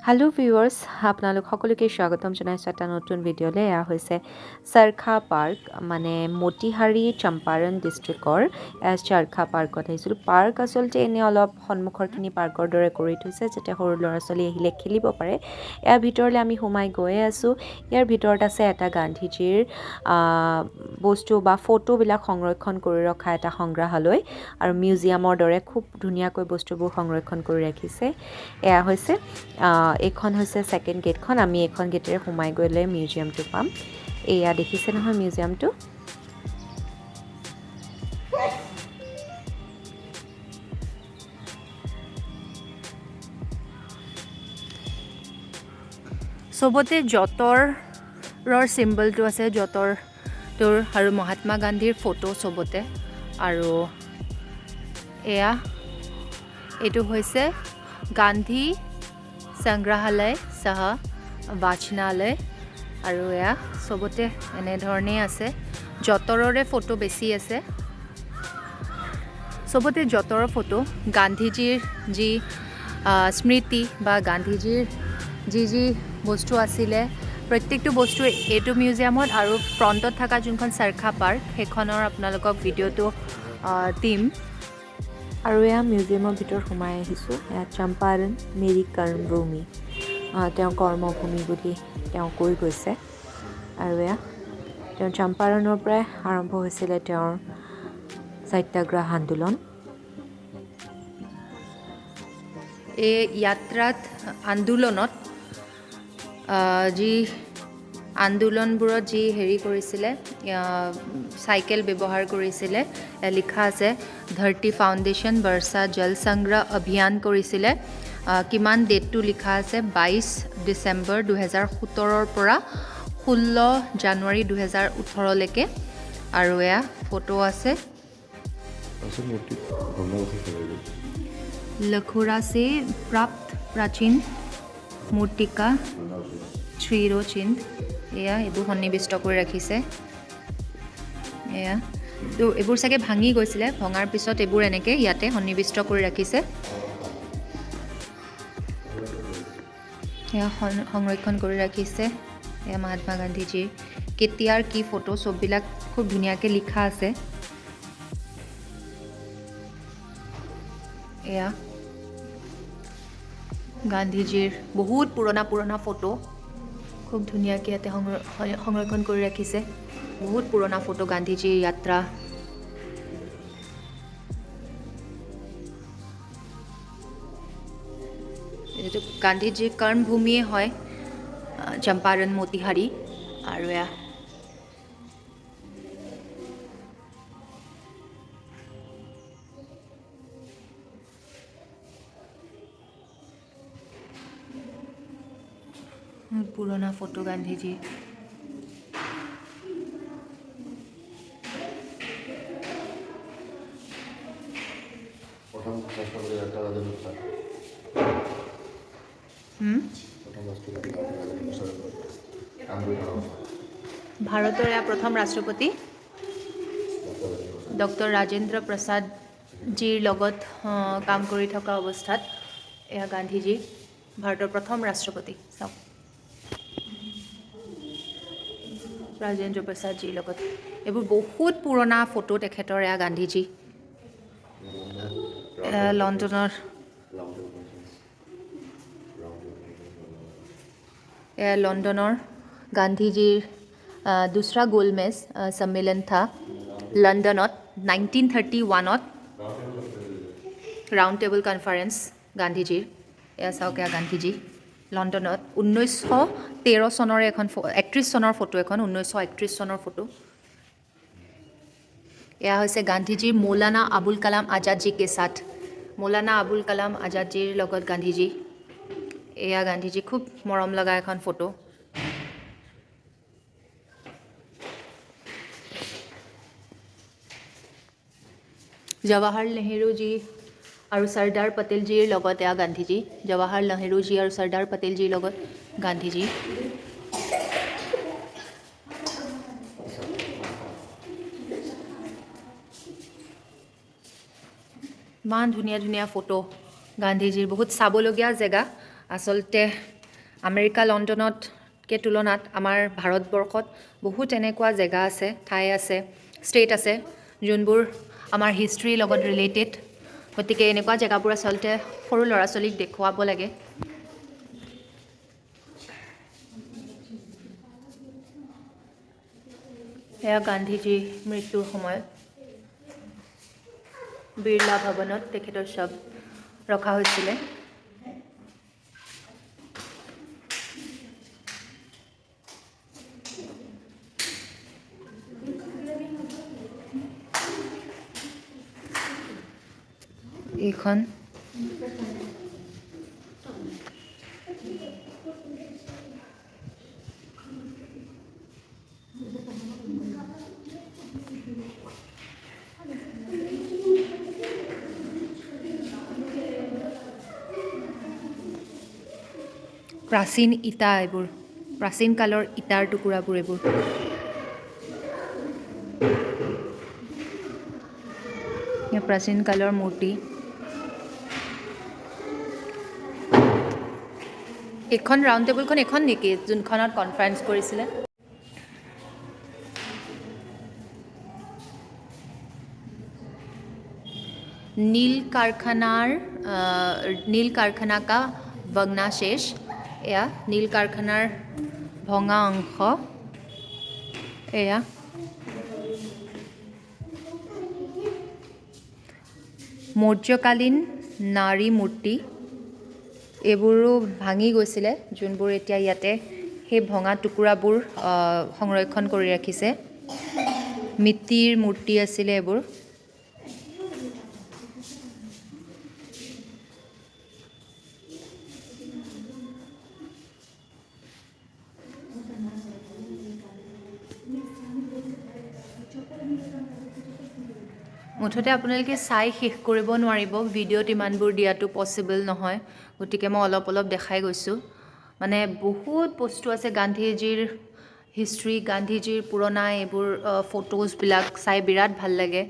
Hello viewers আপোনালোক সকলোকে স্বাগতম জনাইছোঁ এটা নতুন ভিডিঅ'লৈ এয়া হৈছে চৰখা পাৰ্ক মানে মতিহাৰী চম্পাৰণ ডিষ্ট্ৰিক্টৰ চৰখা পাৰ্কত আহিছিলোঁ পাৰ্ক আচলতে এনে অলপ সন্মুখৰখিনি পাৰ্কৰ দৰে কৰি থৈছে যাতে সৰু ল'ৰা ছোৱালী আহিলে খেলিব পাৰে ইয়াৰ ভিতৰলৈ আমি সোমাই গৈয়ে আছোঁ ইয়াৰ ভিতৰত আছে এটা গান্ধীজীৰ বস্তু বা ফটোবিলাক সংৰক্ষণ কৰি ৰখা এটা সংগ্ৰহালয় আৰু মিউজিয়ামৰ দৰে খুব ধুনীয়াকৈ বস্তুবোৰ সংৰক্ষণ কৰি ৰাখিছে এয়া হৈছে এইখন হৈছে সেকেন্ড গেটখন আমি এইখন গেটেৰে সোমাই গ'লে মিউজিয়ামটো পাম এয়া দেখিছে নহয় মিউজিয়ামটো সবতে যঁতৰৰ চিম্বলটো আছে যঁতৰ তোৰ আৰু মহাত্মা গান্ধীৰ ফটো সবতে আৰু এয়া এইটো হৈছে গান্ধী সংগ্ৰহালয় সহ বাচনালয় আৰু এয়া সবতে এনে ধৰণে আছে যঁতৰৰে ফটো বেছি আছে সবতে যঁতৰৰ ফটো গান্ধীজীৰ যি স্মৃতি বা গান্ধীজীৰ যি বস্তু আছিলে প্ৰত্যেকটো বস্তু এইটো মিউজিয়ামত আৰু ফ্ৰণ্টত থকা যোনখন চৰখা পাৰ্ক সেইখনৰ আপোনালোকক ভিডিঅ'টো দিম আৰু এয়া মিউজিয়ামৰ ভিতৰত সোমাই আহিছোঁ এয়া চম্পাৰণ মেৰী কৰ্মভূমি তেওঁ কৰ্মভূমি বুলি তেওঁ কৈ গৈছে আৰু এয়া তেওঁ চম্পাৰণৰ পৰাই আৰম্ভ হৈছিলে তেওঁৰ সত্যাগ্ৰহ আন্দোলন এই যাত্ৰাত আন্দোলনত যি আন্দোলনবোৰত যি হেৰি কৰিছিলে চাইকেল ব্যৱহাৰ কৰিছিলে লিখা আছে ধৰতী ফাউণ্ডেশ্যন বৰ্ষা জল সংগ্ৰহ অভিযান কৰিছিলে কিমান ডেটটো লিখা আছে 22 ডিচেম্বৰ 2017ৰ পৰা 16 জানুৱাৰী 2018 লৈকে আৰু এয়া ফটো আছে लखोरा से प्राप्त प्राचीन मूर्ति का চিহ্ন এয়া এইবোৰ সন্নিৱিষ্ট কৰি ৰাখিছে এয়া তো এইবোৰ চাগে ভাঙি গৈছিলে ভঙাৰ পিছত এইবোৰ এনেকৈ ইয়াতে সন্নিৱিষ্ট কৰি ৰাখিছে এয়া সংৰক্ষণ কৰি ৰাখিছে এয়া মহাত্মা গান্ধীজীৰ কেতিয়াৰ কি ফটো চববিলাক খুব ধুনীয়াকৈ লিখা আছে এয়া গান্ধীজীৰ বহুত পুৰণা ফটো খুব ধুনীয়াকৈ ইয়াতে সংৰক্ষণ কৰি ৰাখিছে বহুত পুৰণা ফটো গান্ধীজীৰ যাত্ৰা এইটো গান্ধীজীৰ কৰ্মভূমিয়ে হয় চম্পাৰণ মতিহাৰী আৰু এয়া পুৰণা ফটো গান্ধীজী ভাৰতৰ এয়া প্ৰথম ৰাষ্ট্ৰপতি ডক্টৰ ৰাজেন্দ্ৰ প্ৰসাদজীৰ লগত কাম কৰি থকা অৱস্থাত এয়া গান্ধীজী ভাৰতৰ প্ৰথম ৰাষ্ট্ৰপতি চাওক ৰাজেন্দ্ৰ প্ৰসাদজীৰ লগত এইবোৰ বহুত পুৰণা ফটো তেখেতৰ এয়া গান্ধীজী লণ্ডনৰ লণ্ডনৰ গান্ধীজীৰ दूसरा गोलमेज सम्मेलन था लंदनत 1931ত राउंड टेबल कन्फारेंस गांधीजीर এয়া চাওক এয়া গান্ধীজী লণ্ডনত 1913 চনৰ এখন 31 চনৰ ফটো এখন 1931 চনৰ ফটো এয়া হৈছে গান্ধীজীৰ মৌলানা আবুল কালাম আজাদজী কে সাথ মৌলানা আবুল কালাম আজাদজীৰ লগত গান্ধীজী এয়া গান্ধীজী খুব মৰম লগা এখন ফটো জৱাহৰলাল নেহৰুজী আৰু চৰ্দাৰ পটেলজীৰ লগত এয়া গান্ধীজী জৱাহৰলাল নেহৰুজী আৰু চৰ্দাৰ পটেলজীৰ লগত গান্ধীজী ইমান ধুনীয়া ধুনীয়া ফটো গান্ধীজীৰ বহুত চাবলগীয়া জেগা আচলতে আমেৰিকা লণ্ডনতকৈ তুলনাত আমাৰ ভাৰতবৰ্ষত বহুত এনেকুৱা জেগা আছে, ঠাই আছে, ষ্টেট আছে যোনবোৰ আমাৰ হিষ্ট্ৰীৰ লগত ৰিলেটেড। গতিকে এনেকুৱা জেগাবোৰ আচলতে সৰু ল'ৰা ছোৱালীক দেখুৱাব লাগে। এয়া গান্ধীজী মৃত্যুৰ সময়ত বিৰলা ভৱনত তেখেতৰ শৱ ৰখা হৈছিলে। এইখন প্ৰাচীন ইটা, এইবোৰ প্ৰাচীন কালৰ ইটাৰ টুকুৰাবোৰ এইবোৰ। প্ৰাচীন কালৰ মূৰ্তি। এইখন ৰাউণ্ড টেবুলখন এখন নেকি যোনখনত কনফাৰেঞ্চ কৰিছিলে? নীল কাৰখানা কা ভগ্নাশেষ। এয়া নীল কাৰখানাৰ ভঙা অংশ। এয়া মৌৰ্যকালীন নাৰী মূৰ্তি, এইবোৰো ভাঙি গৈছিলে, যোনবোৰ এতিয়া ইয়াতে সেই ভঙা টুকুৰাবোৰ সংৰক্ষণ কৰি ৰাখিছে। মিট্টিৰ মূৰ্তি আছিলে এইবোৰ। মুঠতে আপোনালোকে চাই শেষ কৰিব নোৱাৰিব, ভিডিঅ'ত ইমানবোৰ দিয়াটো পচিবল নহয়, গতিকে মই অলপ অলপ দেখাই গৈছোঁ। মানে বহুত বস্তু আছে গান্ধীজীৰ হিষ্ট্ৰী, গান্ধীজীৰ পুৰণা এইবোৰ ফটোজবিলাক চাই বিৰাট ভাল লাগে।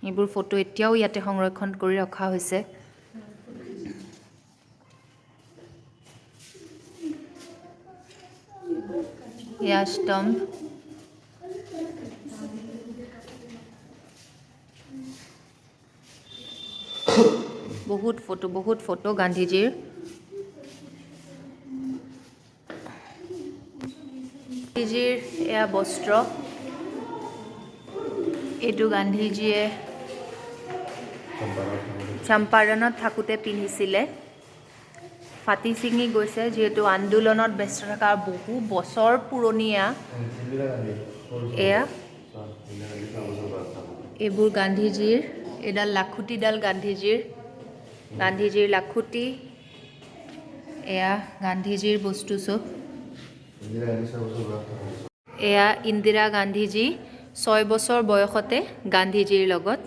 এইবোৰ ফটো এতিয়াও ইয়াতে সংৰক্ষণ কৰি ৰখা হৈছে। এয়া স্তম্ভ। বহুত ফটো গান্ধীজীৰ। গান্ধীজীৰ এয়া বস্ত্ৰ, এইটো গান্ধীজীয়ে চম্পাৰণত থাকোঁতে পিন্ধিছিলে। ফাটি ছিঙি গৈছে, যিহেতু আন্দোলনত ব্যস্ত থকা বহু বছৰ পুৰণীয়া। এয়া এইবোৰ গান্ধীজীৰ, এডাল লাখুটিডাল গান্ধীজীৰ লাখুটি। এয়া গান্ধীজীৰ বস্তু চব। এয়া ইন্দিৰা গান্ধীজী 6 বছৰ বয়সতে গান্ধীজীৰ লগত।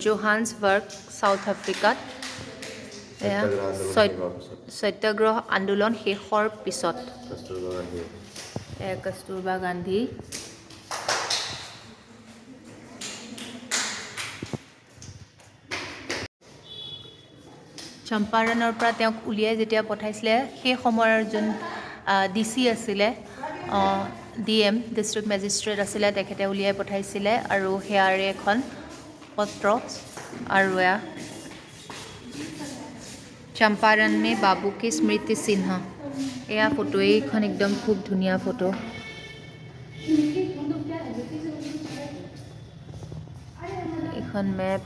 জোহান্সবাৰ্গ, সাউথ আফ্ৰিকাত। এয়া সত্যাগ্ৰহ আন্দোলন শেষৰ পিছত। কস্তুৰবা গান্ধী। চম্পাৰণৰ পৰা তেওঁক উলিয়াই যেতিয়া পঠাইছিলে, সেই সময়ৰ যোন DC আছিলে, DM ডিষ্ট্ৰিক্ট মেজিষ্ট্ৰেট আছিলে, তেখেতে উলিয়াই পঠাইছিলে। আৰু সেয়াৰে এখন পত্ৰ। আৰু এয়া চম্পাৰণ মে বাবু কি স্মৃতি চিহ্ন। এয়া ফটো, এইখন একদম খুব ধুনীয়া ফটো। এইখন মেপ।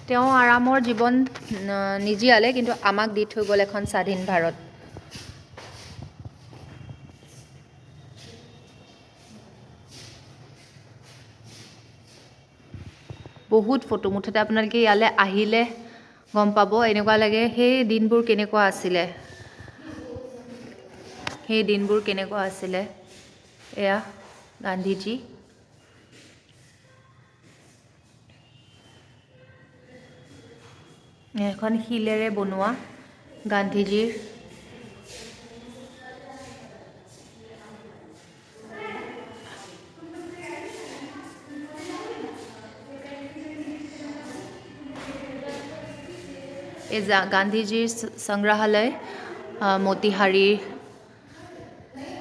তেওঁ আৰামৰ জীৱন নিজিয়ালে, কিন্তু আমাক দি থৈ গ'ল এখন স্বাধীন ভাৰত। বহুত ফটো, মুঠতে আপোনালোকে ইয়ালৈ আহিলে গম পাব, এনেকুৱা লাগে সেই দিনবোৰ কেনেকুৱা আছিলে। সেই দিনবোৰ কেনেকুৱা আছিলে এয়া গান্ধীজী এখন শিলেৰে বনোৱা গান্ধীজীৰ এই গান্ধীজীৰ সংগ্ৰহালয়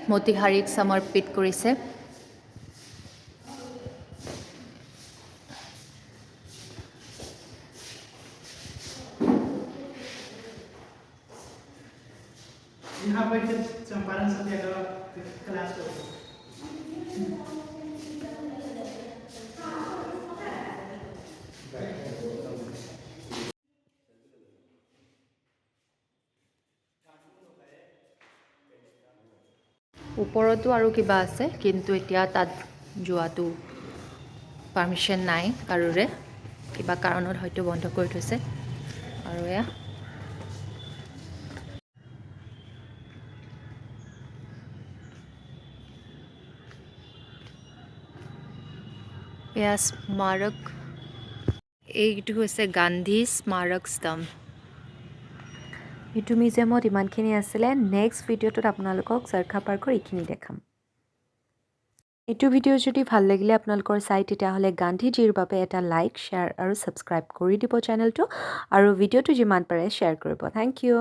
মতিহাৰীক সমৰ্পিত কৰিছে यहाँ पर चंपारण सत्याग्रह क्लास ওপৰতো আৰু কিবা আছে কিন্তু এতিয়া তাত যোৱাটো পাৰ্মিশ্যন নাই কাৰোৰে কিবা কাৰণত হয়তো বন্ধ কৰি থৈছে আৰু এয়া স্মাৰক এইটো হৈছে গান্ধী স্মাৰক স্তম্ভ এইটো মিউজিয়ামত ইমানখিনি আছিলে নেক্সট ভিডিঅ'টোত আপোনালোকক চৰখা পাৰ্কৰ এইখিনি দেখাম এইটো ভিডিঅ' যদি ভাল লাগিলে আপোনালোকৰ চাই তেতিয়াহ'লে গান্ধীজীৰ বাবে এটা লাইক শ্বেয়াৰ আৰু ছাবস্ক্ৰাইব কৰি দিব চেনেলটো আৰু ভিডিঅ'টো যিমান পাৰে শ্বেয়াৰ কৰিব থেংক ইউ